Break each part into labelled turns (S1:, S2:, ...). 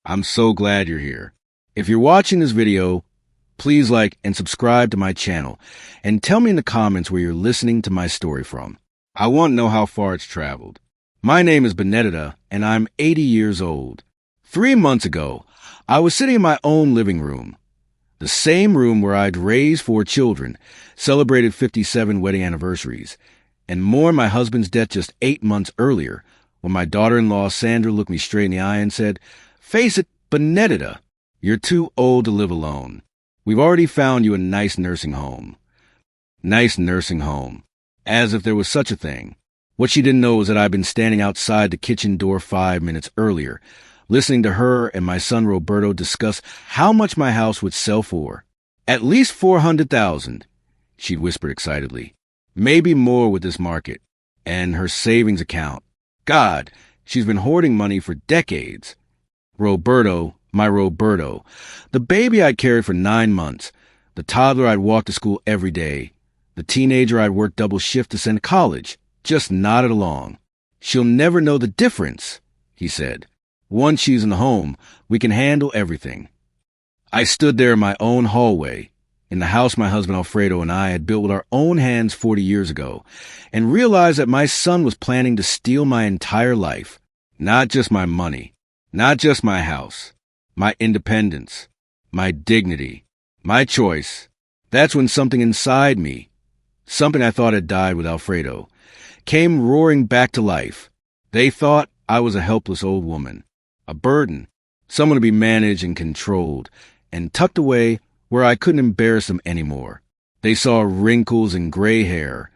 S1: I'm so glad you're here. If you're watching this video, please like and subscribe to my channel and tell me in the comments where you're listening to my story from. I want to know how far it's traveled. My name is Benedetta and I'm 80 years old. 3 months ago, I was sitting in my own living room, the same room where I'd raised 4 children, celebrated 57 wedding anniversaries, and mourned my husband's death just 8 months earlier, when my daughter-in-law Sandra looked me straight in the eye and said, "Face it, Benedetta, you're too old to live alone. We've already found you a nice nursing home." Nice nursing home. As if there was such a thing. What she didn't know was that I'd been standing outside the kitchen door 5 minutes earlier, listening to her and my son Roberto discuss how much my house would sell for. "At least 400,000, she'd whispered excitedly. "Maybe more with this market." And her savings account. God, she's been hoarding money for decades. Roberto, my Roberto, the baby I'd carried for 9 months, the toddler I'd walked to school every day, the teenager I'd worked double shift to send to college, just nodded along. "She'll never know the difference," he said. "Once she's in the home, we can handle everything." I stood there in my own hallway, in the house my husband Alfredo and I had built with our own hands 40 years ago, and realized that my son was planning to steal my entire life. Not just my money, not just my house, my independence, my dignity, my choice. That's when something inside me, something I thought had died with Alfredo, came roaring back to life. They thought I was a helpless old woman, a burden, someone to be managed and controlled, and tucked away where I couldn't embarrass them anymore. They saw wrinkles and gray hair,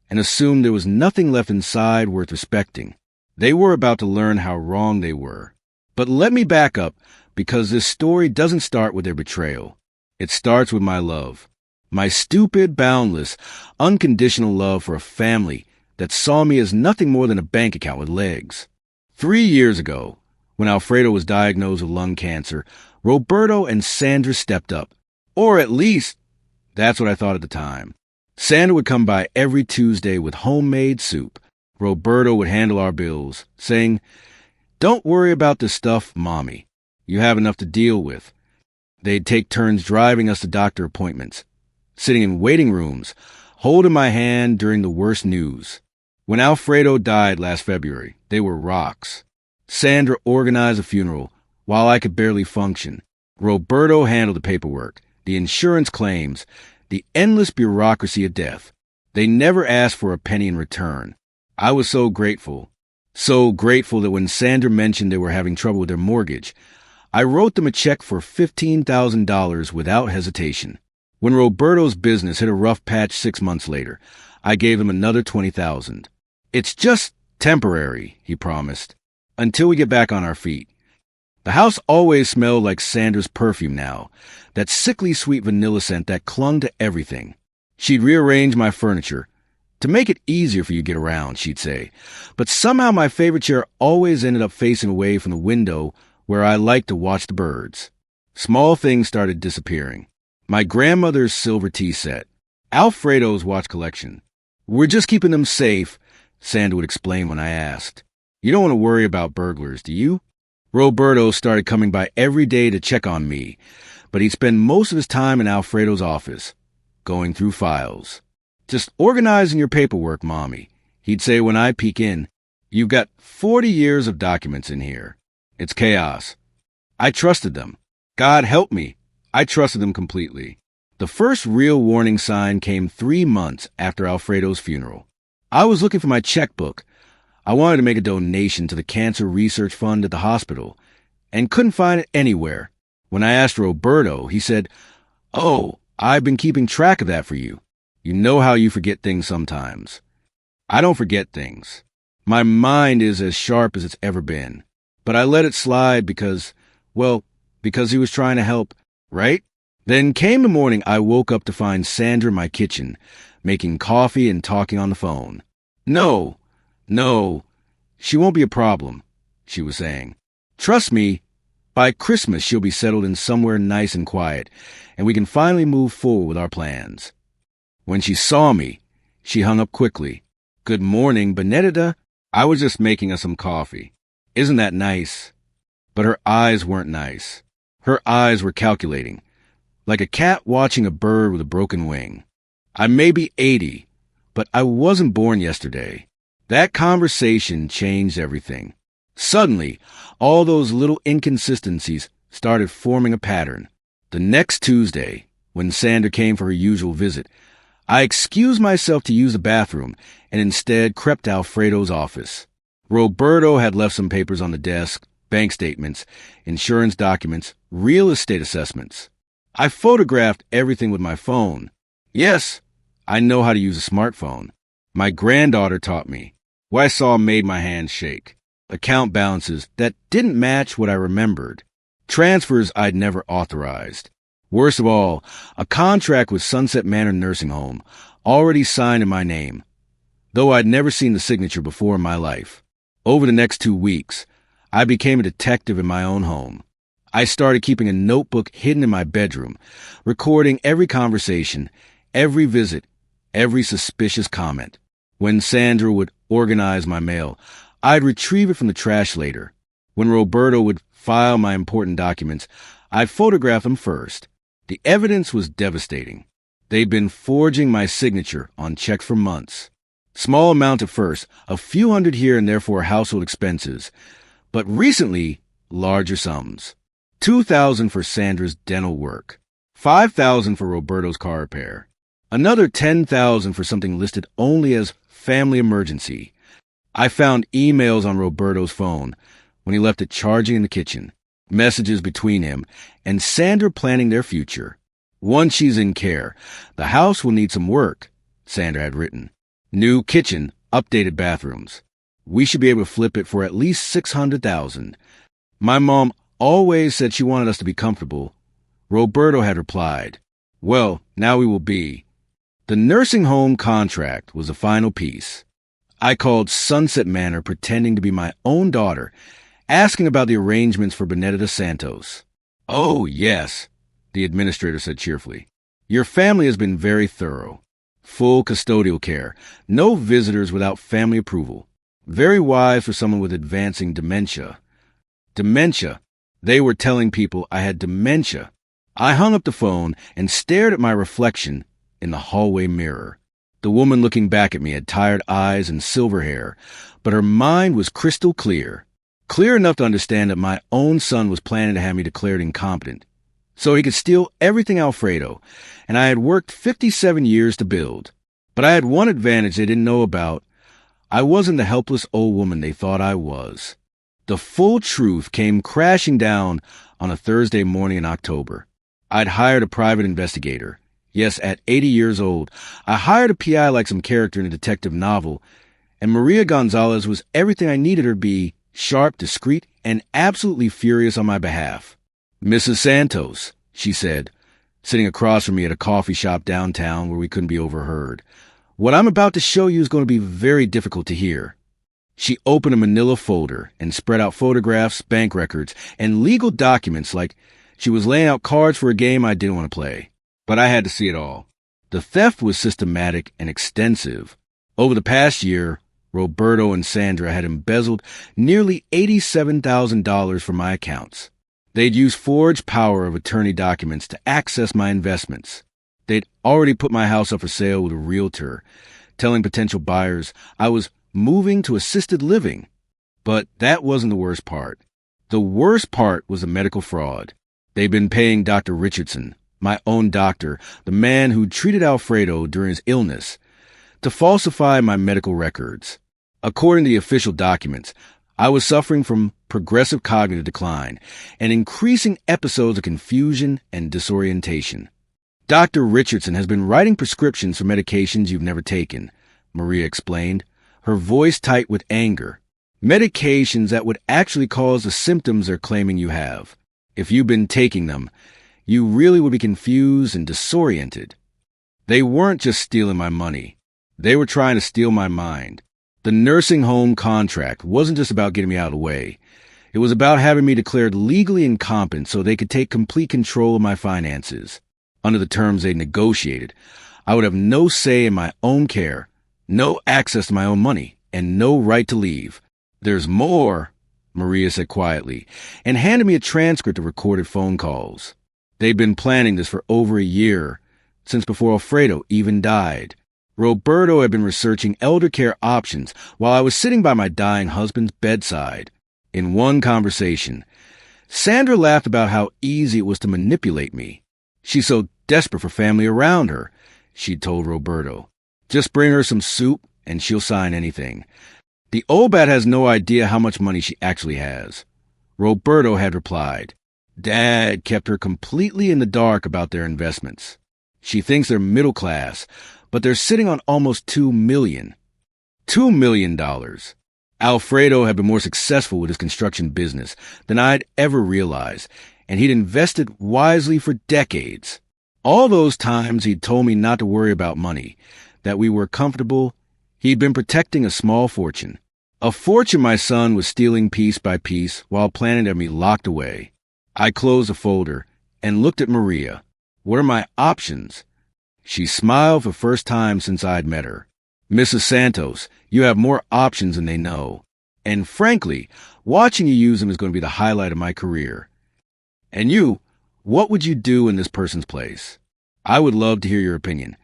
S1: and assumed there was nothing left inside worth respecting. They were about to learn how wrong they were. But let me back up, because this story doesn't start with their betrayal. It starts with my love. My stupid, boundless, unconditional love for a family that saw me as nothing more than a bank account with legs. 3 years ago, when Alfredo was diagnosed with lung cancer, Roberto and Sandra stepped up. Or at least, that's what I thought at the time. Sandra would come by every Tuesday with homemade soup. Roberto would handle our bills, saying, "Don't worry about the stuff, Mommy. You have enough to deal with." They'd take turns driving us to doctor appointments, sitting in waiting rooms, holding my hand during the worst news. When Alfredo died last February, they were rocks. Sandra organized a funeral while I could barely function. Roberto handled the paperwork, the insurance claims, the endless bureaucracy of death. They never asked for a penny in return. I was so grateful that when Sandra mentioned they were having trouble with their mortgage, I wrote them a check for $15,000 without hesitation. When Roberto's business hit a rough patch 6 months later, I gave him another $20,000. "It's just temporary," he promised, "until we get back on our feet." The house always smelled like Sandra's perfume now, that sickly sweet vanilla scent that clung to everything. She'd rearrange my furniture, "to make it easier for you to get around," she'd say. But somehow my favorite chair always ended up facing away from the window where I liked to watch the birds. Small things started disappearing. My grandmother's silver tea set, Alfredo's watch collection. "We're just keeping them safe," Sandra would explain when I asked. "You don't want to worry about burglars, do you?" Roberto started coming by every day to check on me, but he'd spend most of his time in Alfredo's office, going through files. "Just organizing your paperwork, Mommy," he'd say when I'd peek in. "You've got 40 years of documents in here. It's chaos." I trusted them. God help me, I trusted them completely. The first real warning sign came 3 months after Alfredo's funeral. I was looking for my checkbook. I wanted to make a donation to the Cancer Research Fund at the hospital, and couldn't find it anywhere. When I asked Roberto, he said, "Oh, I've been keeping track of that for you. You know how you forget things sometimes." I don't forget things. My mind is as sharp as it's ever been. But I let it slide because he was trying to help, right? Then came the morning I woke up to find Sandra in my kitchen, making coffee and talking on the phone. No, she won't be a problem," she was saying. "Trust me, by Christmas she'll be settled in somewhere nice and quiet, and we can finally move forward with our plans." When she saw me, she hung up quickly. "Good morning, Benedetta. I was just making us some coffee. Isn't that nice?" But her eyes weren't nice. Her eyes were calculating, like a cat watching a bird with a broken wing. I may be 80, but I wasn't born yesterday. That conversation changed everything. Suddenly, all those little inconsistencies started forming a pattern. The next Tuesday, when Sandra came for her usual visit, I excused myself to use the bathroom and instead crept to Alfredo's office. Roberto had left some papers on the desk, bank statements, insurance documents, real estate assessments. I photographed everything with my phone. Yes, I know how to use a smartphone. My granddaughter taught me. What I saw made my hands shake. Account balances that didn't match what I remembered. Transfers I'd never authorized. Worst of all, a contract with Sunset Manor Nursing Home, already signed in my name, though I'd never seen the signature before in my life. Over the next 2 weeks, I became a detective in my own home. I started keeping a notebook hidden in my bedroom, recording every conversation, every visit, every suspicious comment. When Sandra would organize my mail, I'd retrieve it from the trash later. When Roberto would file my important documents, I'd photograph them first. The evidence was devastating. They'd been forging my signature on checks for months. Small amount at first, a few hundred here and there for household expenses, but recently, larger sums. $2,000 for Sandra's dental work, $5,000 for Roberto's car repair, another $10,000 for something listed only as family emergency. I found emails on Roberto's phone when he left it charging in the kitchen, messages between him and Sandra planning their future. Once she's in care, the house will need some work, Sandra had written. New kitchen, updated bathrooms. We should be able to flip it for at least $600,000. My mom always said she wanted us to be comfortable. Roberto had replied, well, now we will be. The nursing home contract was the final piece. I called Sunset Manor pretending to be my own daughter, asking about the arrangements for Benedetta Santos. Oh, yes, the administrator said cheerfully. Your family has been very thorough. Full custodial care. No visitors without family approval. Very wise for someone with advancing dementia. Dementia. They were telling people I had dementia. I hung up the phone and stared at my reflection in the hallway mirror. The woman looking back at me had tired eyes and silver hair, but her mind was crystal clear. Clear enough to understand that my own son was planning to have me declared incompetent, so he could steal everything Alfredo, and I had worked 57 years to build. But I had one advantage they didn't know about. I wasn't the helpless old woman they thought I was. The full truth came crashing down on a Thursday morning in October. I'd hired a private investigator. Yes, at 80 years old, I hired a PI like some character in a detective novel, and Maria Gonzalez was everything I needed her to be: sharp, discreet, and absolutely furious on my behalf. Mrs. Santos, she said, sitting across from me at a coffee shop downtown where we couldn't be overheard. What I'm about to show you is going to be very difficult to hear. She opened a manila folder and spread out photographs, bank records, and legal documents like she was laying out cards for a game I didn't want to play. But I had to see it all. The theft was systematic and extensive. Over the past year, Roberto and Sandra had embezzled nearly $87,000 from my accounts. They'd used forged power of attorney documents to access my investments. They'd already put my house up for sale with a realtor, telling potential buyers I was moving to assisted living. But that wasn't the worst part. The worst part was the medical fraud. They'd been paying Dr. Richardson, my own doctor, the man who treated Alfredo during his illness, to falsify my medical records. According to the official documents, I was suffering from progressive cognitive decline and increasing episodes of confusion and disorientation. Dr. Richardson has been writing prescriptions for medications you've never taken, Maria explained, her voice tight with anger. Medications that would actually cause the symptoms they're claiming you have. If you've been taking them, you really would be confused and disoriented. They weren't just stealing my money. They were trying to steal my mind. The nursing home contract wasn't just about getting me out of the way. It was about having me declared legally incompetent so they could take complete control of my finances. Under the terms they negotiated, I would have no say in my own care, no access to my own money, and no right to leave. There's more, Maria said quietly, and handed me a transcript of recorded phone calls. They'd been planning this for over a year, since before Alfredo even died. Roberto had been researching elder care options while I was sitting by my dying husband's bedside. In one conversation, Sandra laughed about how easy it was to manipulate me. She's so desperate for family around her, she'd told Roberto. Just bring her some soup and she'll sign anything. The old bat has no idea how much money she actually has. Roberto had replied, Dad kept her completely in the dark about their investments. She thinks they're middle class, but they're sitting on almost $2 million. $2 million. Alfredo had been more successful with his construction business than I'd ever realized, and he'd invested wisely for decades. All those times he'd told me not to worry about money, that we were comfortable, he'd been protecting a small fortune. A fortune my son was stealing piece by piece while planning to have me locked away. I closed the folder and looked at Maria. What are my options? She smiled for the first time since I'd met her. Mrs. Santos, you have more options than they know. And frankly, watching you use them is going to be the highlight of my career. And you, what would you do in this person's place? I would love to hear your opinion.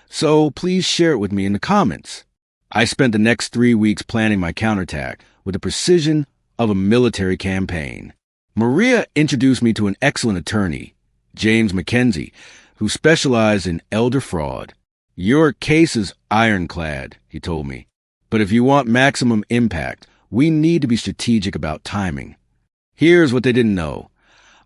S1: So please share it with me in the comments. I spent the next 3 weeks planning my counterattack with the precision of a military campaign. Maria introduced me to an excellent attorney, James Mackenzie, who specialized in elder fraud. Your case is ironclad, he told me. But if you want maximum impact, we need to be strategic about timing. Here's what they didn't know.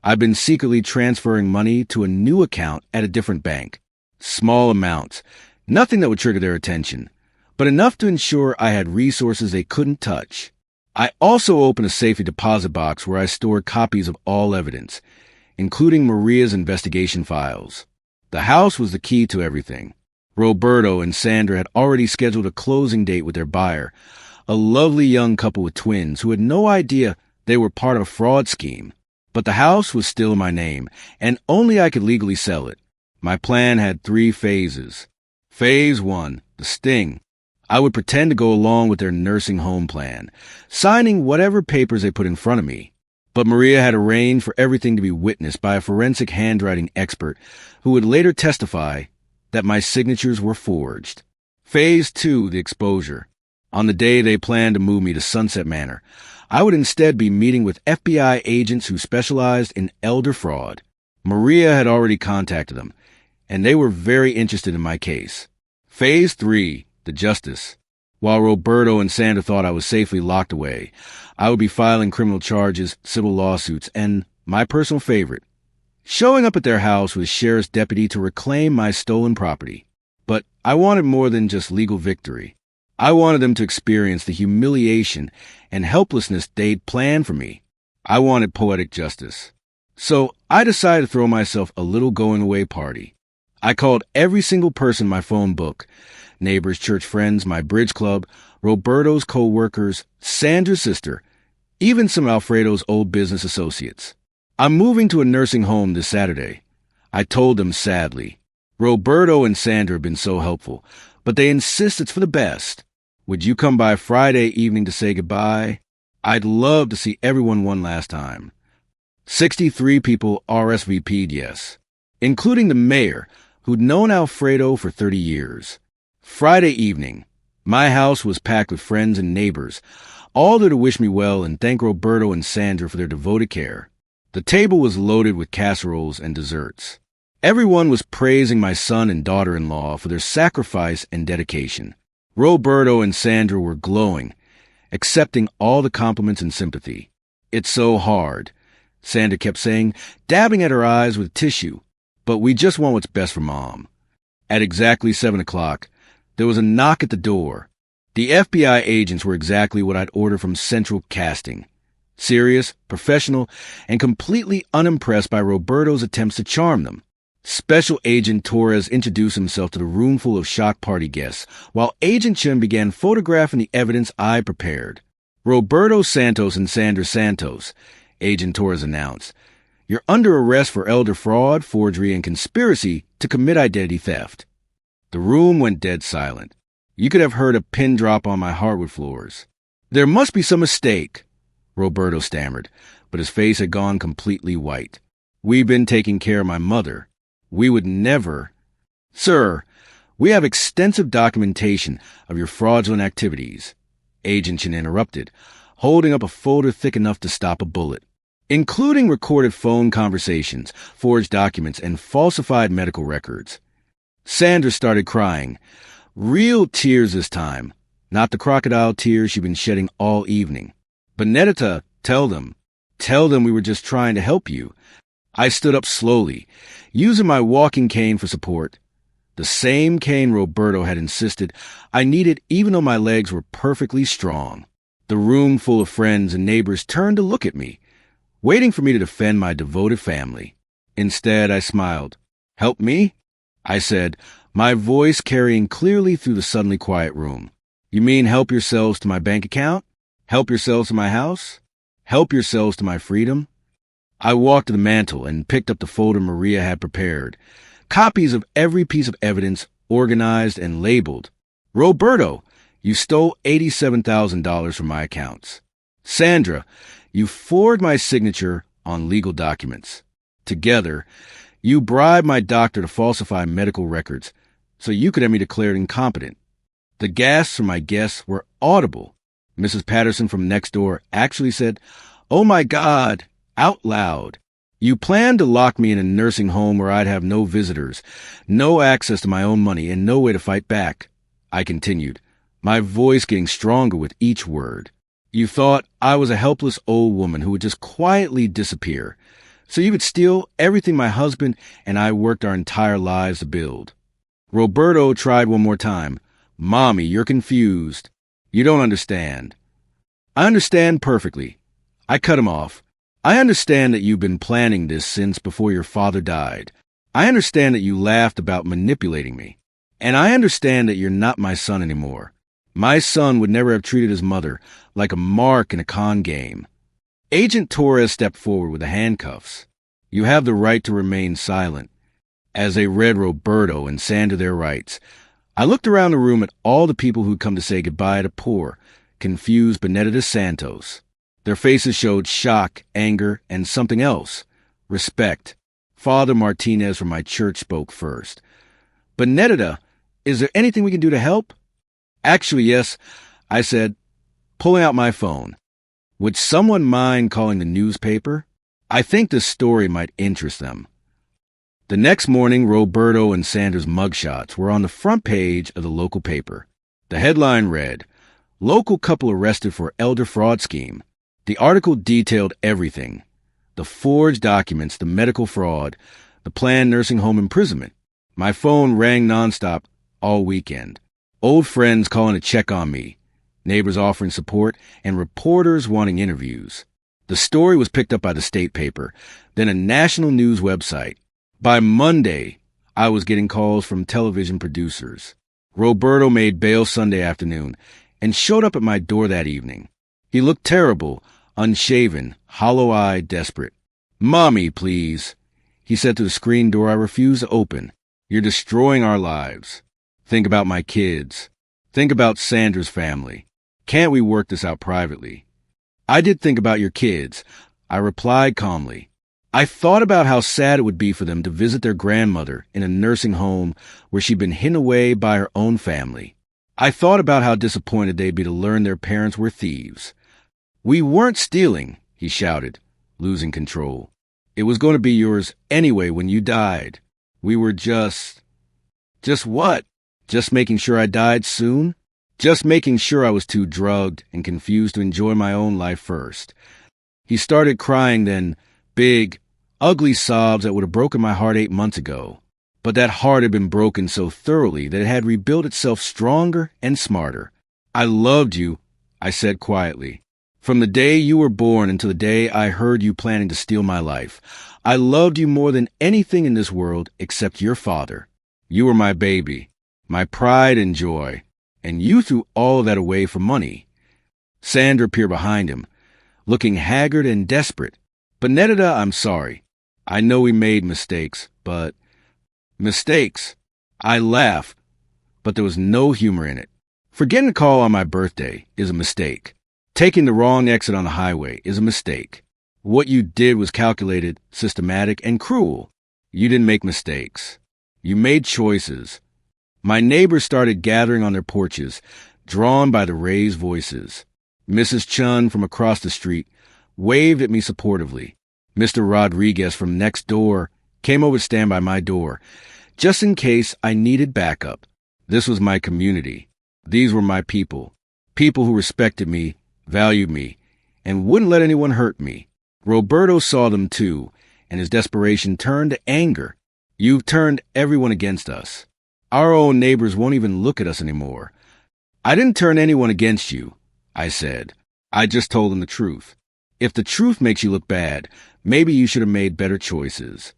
S1: I've been secretly transferring money to a new account at a different bank. Small amounts, nothing that would trigger their attention, but enough to ensure I had resources they couldn't touch. I also opened a safety deposit box where I stored copies of all evidence, including Maria's investigation files. The house was the key to everything. Roberto and Sandra had already scheduled a closing date with their buyer, a lovely young couple with twins who had no idea they were part of a fraud scheme. But the house was still in my name, and only I could legally sell it. My plan had 3 phases. Phase 1, the sting. I would pretend to go along with their nursing home plan, signing whatever papers they put in front of me. But Maria had arranged for everything to be witnessed by a forensic handwriting expert who would later testify that my signatures were forged. Phase 2, the exposure. On the day they planned to move me to Sunset Manor, I would instead be meeting with FBI agents who specialized in elder fraud. Maria had already contacted them, and they were very interested in my case. Phase 3, the justice. While Roberto and Sandra thought I was safely locked away, I would be filing criminal charges, civil lawsuits, and, my personal favorite, showing up at their house with a sheriff's deputy to reclaim my stolen property. But I wanted more than just legal victory. I wanted them to experience the humiliation and helplessness they'd planned for me. I wanted poetic justice. So I decided to throw myself a little going-away party. I called every single person in my phone book, neighbors, church friends, my bridge club, Roberto's co-workers, Sandra's sister, even some of Alfredo's old business associates. I'm moving to a nursing home this Saturday. I told them sadly. Roberto and Sandra have been so helpful, but they insist it's for the best. Would you come by Friday evening to say goodbye? I'd love to see everyone one last time. 63 people RSVP'd yes, including the mayor, who'd known Alfredo for 30 years. Friday evening, my house was packed with friends and neighbors, all there to wish me well and thank Roberto and Sandra for their devoted care. The table was loaded with casseroles and desserts. Everyone was praising my son and daughter-in-law for their sacrifice and dedication. Roberto and Sandra were glowing, accepting all the compliments and sympathy. It's so hard, Sandra kept saying, dabbing at her eyes with tissue. But we just want what's best for Mom. At exactly 7 o'clock, there was a knock at the door. The FBI agents were exactly what I'd ordered from Central Casting. Serious, professional, and completely unimpressed by Roberto's attempts to charm them. Special Agent Torres introduced himself to the roomful of shock party guests, while Agent Chen began photographing the evidence I prepared. Roberto Santos and Sandra Santos, Agent Torres announced. You're under arrest for elder fraud, forgery, and conspiracy to commit identity theft. The room went dead silent. You could have heard a pin drop on my hardwood floors. There must be some mistake. Roberto stammered, but his face had gone completely white. "We've been taking care of my mother. We would never—" "Sir, we have extensive documentation of your fraudulent activities," Agent Chen interrupted, holding up a folder thick enough to stop a bullet, "including recorded phone conversations, forged documents, and falsified medical records." Sandra started crying. Real tears this time, not the crocodile tears she'd been shedding all evening. "Benedetta, tell them we were just trying to help you." I stood up slowly, using my walking cane for support. The same cane Roberto had insisted I needed even though my legs were perfectly strong. The room full of friends and neighbors turned to look at me, waiting for me to defend my devoted family. Instead, I smiled. "Help me?" I said, my voice carrying clearly through the suddenly quiet room. "You mean help yourselves to my bank account? Help yourselves to my house? Help yourselves to my freedom?" I walked to the mantel and picked up the folder Maria had prepared. Copies of every piece of evidence, organized and labeled. "Roberto, you stole $87,000 from my accounts. Sandra, you forged my signature on legal documents. Together, you bribed my doctor to falsify medical records so you could have me declared incompetent." The gasps from my guests were audible. Mrs. Patterson from next door actually said, "Oh my God," out loud. "You planned to lock me in a nursing home where I'd have no visitors, no access to my own money, and no way to fight back." I continued, my voice getting stronger with each word. "You thought I was a helpless old woman who would just quietly disappear, so you could steal everything my husband and I worked our entire lives to build." Roberto tried one more time. "Mommy, you're confused. You don't understand." "I understand perfectly." I cut him off. "I understand that you've been planning this since before your father died. I understand that you laughed about manipulating me. And I understand that you're not my son anymore. My son would never have treated his mother like a mark in a con game." Agent Torres stepped forward with the handcuffs. "You have the right to remain silent." As they read Roberto and Sandra their rights, I looked around the room at all the people who'd come to say goodbye to poor, confused Benedetta Santos. Their faces showed shock, anger, and something else. Respect. Father Martinez from my church spoke first. "Benedetta, is there anything we can do to help?" "Actually, yes," I said, pulling out my phone. "Would someone mind calling the newspaper? I think this story might interest them." The next morning, Roberto and Sandra's mugshots were on the front page of the local paper. The headline read, "Local couple arrested for elder fraud scheme." The article detailed everything: the forged documents, the medical fraud, the planned nursing home imprisonment. My phone rang nonstop all weekend. Old friends calling to check on me, neighbors offering support, and reporters wanting interviews. The story was picked up by the state paper, then a national news website. By Monday, I was getting calls from television producers. Roberto made bail Sunday afternoon and showed up at my door that evening. He looked terrible, unshaven, hollow-eyed, desperate. "Mommy, please," he said to the screen door I refused to open. "You're destroying our lives. Think about my kids. Think about Sandra's family. Can't we work this out privately?" "I did think about your kids," I replied calmly. I thought about how sad it would be for them to visit their grandmother in a nursing home where she'd been hidden away by her own family. I thought about how disappointed they'd be to learn their parents were thieves. "We weren't stealing," he shouted, losing control. "It was going to be yours anyway when you died. We were just what? Just making sure I died soon? Just making sure I was too drugged and confused to enjoy my own life first." He started crying then, big, ugly sobs that would have broken my heart 8 months ago. But that heart had been broken so thoroughly that it had rebuilt itself stronger and smarter. "I loved you," I said quietly. "From the day you were born until the day I heard you planning to steal my life. I loved you more than anything in this world except your father. You were my baby, my pride and joy, and you threw all of that away for money." Sandra peered behind him, looking haggard and desperate. "Benedetta, I'm sorry. I know we made mistakes, but..." "Mistakes?" I laughed, but there was no humor in it. Forgetting to call on my birthday is a mistake. Taking the wrong exit on the highway is a mistake. What you did was calculated, systematic, and cruel. You didn't make mistakes. You made choices. My neighbors started gathering on their porches, drawn by the raised voices. Mrs. Chun from across the street waved at me supportively. Mr. Rodriguez from next door came over to stand by my door, just in case I needed backup. This was my community. These were my people. People who respected me, valued me, and wouldn't let anyone hurt me. Roberto saw them too, and his desperation turned to anger. You've turned everyone against us. Our own neighbors won't even look at us anymore. I didn't turn anyone against you, I said. I just told them the truth. If the truth makes you look bad, maybe you should have made better choices.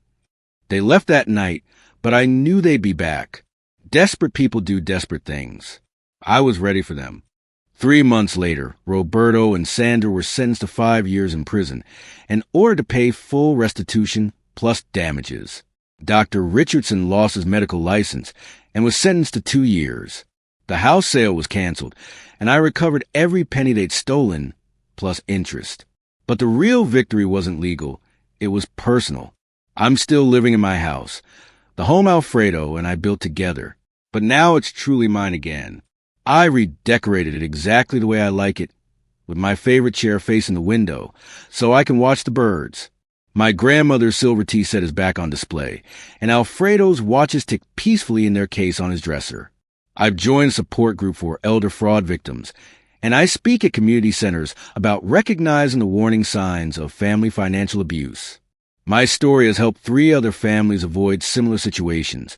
S1: They left that night, but I knew they'd be back. Desperate people do desperate things. I was ready for them. 3 months later, Roberto and Sandra were sentenced to 5 years in prison and ordered to pay full restitution plus damages. Dr. Richardson lost his medical license and was sentenced to 2 years. The house sale was canceled, and I recovered every penny they'd stolen, plus interest. But the real victory wasn't legal. It was personal. I'm still living in my house, the home Alfredo and I built together. But now it's truly mine again. I redecorated it exactly the way I like it, with my favorite chair facing the window, so I can watch the birds. My grandmother's silver tea set is back on display, and Alfredo's watches tick peacefully in their case on his dresser. I've joined a support group for elder fraud victims, and I speak at community centers about recognizing the warning signs of family financial abuse. My story has helped 3 other families avoid similar situations,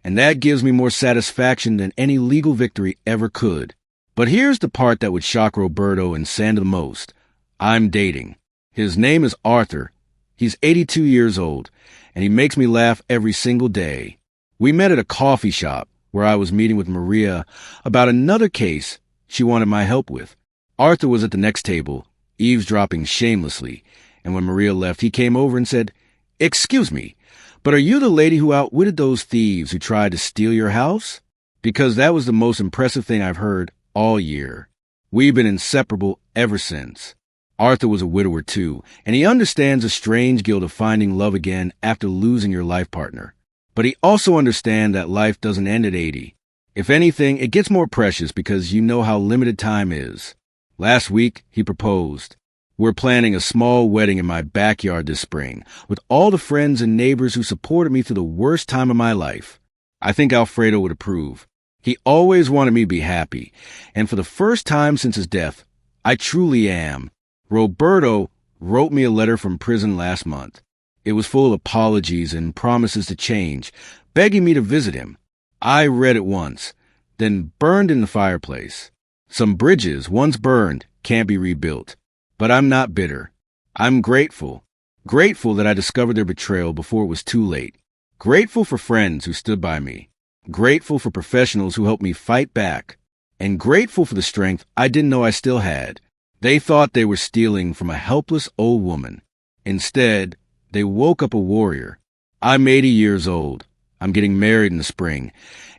S1: and that gives me more satisfaction than any legal victory ever could. But here's the part that would shock Roberto and Sandra the most. I'm dating. His name is Arthur. He's 82 years old, and he makes me laugh every single day. We met at a coffee shop where I was meeting with Maria about another case she wanted my help with. Arthur was at the next table, eavesdropping shamelessly, and when Maria left, he came over and said, "Excuse me, but are you the lady who outwitted those thieves who tried to steal your house?" Because that was the most impressive thing I've heard all year. We've been inseparable ever since. Arthur was a widower too, and he understands the strange guilt of finding love again after losing your life partner. But he also understands that life doesn't end at 80. If anything, it gets more precious because you know how limited time is. Last week, he proposed. We're planning a small wedding in my backyard this spring, with all the friends and neighbors who supported me through the worst time of my life. I think Alfredo would approve. He always wanted me to be happy, and for the first time since his death, I truly am. Roberto wrote me a letter from prison last month. It was full of apologies and promises to change, begging me to visit him. I read it once, then burned in the fireplace. Some bridges, once burned, can't be rebuilt. But I'm not bitter. I'm grateful. Grateful that I discovered their betrayal before it was too late. Grateful for friends who stood by me. Grateful for professionals who helped me fight back. And grateful for the strength I didn't know I still had. They thought they were stealing from a helpless old woman. Instead, they woke up a warrior. I'm 80 years old. I'm getting married in the spring,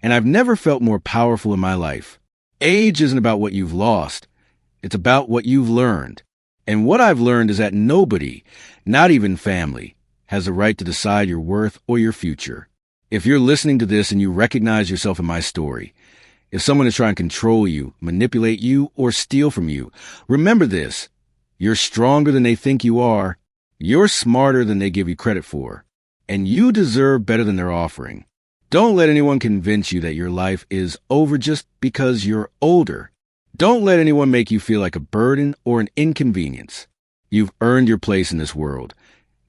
S1: and I've never felt more powerful in my life. Age isn't about what you've lost. It's about what you've learned. And what I've learned is that nobody, not even family, has the right to decide your worth or your future. If you're listening to this and you recognize yourself in my story, if someone is trying to control you, manipulate you, or steal from you, remember this. You're stronger than they think you are. You're smarter than they give you credit for. And you deserve better than they're offering. Don't let anyone convince you that your life is over just because you're older. Don't let anyone make you feel like a burden or an inconvenience. You've earned your place in this world,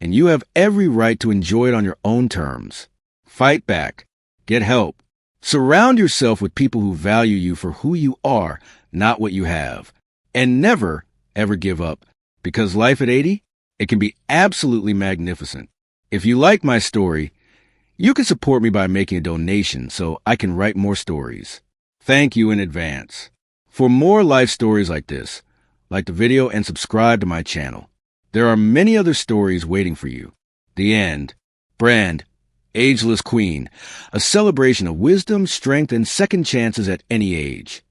S1: and you have every right to enjoy it on your own terms. Fight back. Get help. Surround yourself with people who value you for who you are, not what you have. And never, ever give up, because life at 80, it can be absolutely magnificent. If you like my story, you can support me by making a donation so I can write more stories. Thank you in advance. For more life stories like this, like the video and subscribe to my channel. There are many other stories waiting for you. The End. Brand. Ageless Queen. A celebration of wisdom, strength, and second chances at any age.